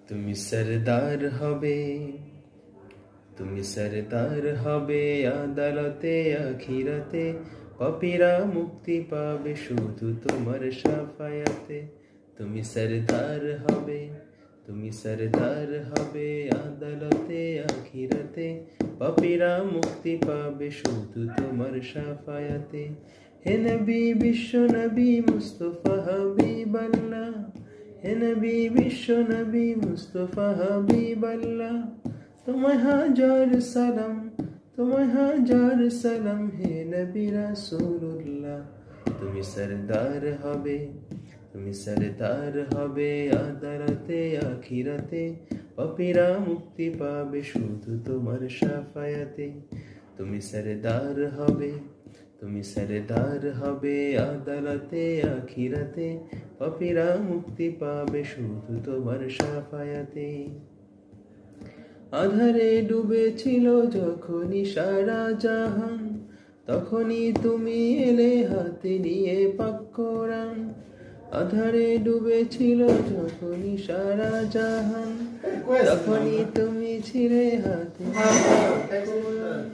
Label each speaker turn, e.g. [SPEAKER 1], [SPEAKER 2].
[SPEAKER 1] তুমি সরদার হবে, তুমি সরদার হবে আদালতে আখিরাতে, পাপীরা মুক্তি পাবে শুধু তোমার শাফায়াতে। তুমি সরদার হবে, তুমি সরদার হবে আদালতে আখিরাতে, পাপীরা মুক্তি পাবে শুধু তোমার শাফায়াতে। হে নবী বিশ্ব নবী মুস্তাফা হাবিবাল্লাহ, হে নবী বিশ্ব নবী মুস্তাফা হাবিবাল্লাহ, তোমায় হাজার সালাম, তোমায় হাজার সালাম হে নবী রাসূলুল্লাহ। তুমি সরদার হবে, তুমি সরদার হবে আদালতে আখিরাতে, পাপীরা মুক্তি পাবে শুধু তোমার শাফায়াতে। তুমি সরদার হবে, তুমি সরদার হবে আদালতে আখিরাতে, পাপীরা মুক্তি পাবে শুধু তোমার শাফায়াতে। আধারে ডুবেছিল যখনই সারা জাহান, তখনই তুমি এলে হাতে নিয়ে পাক কোরআন। আধারে ডুবেছিল যখনই সারা জাহান, তখনই তুমি ছিলে হাতে নিয়ে পাক কোরআন।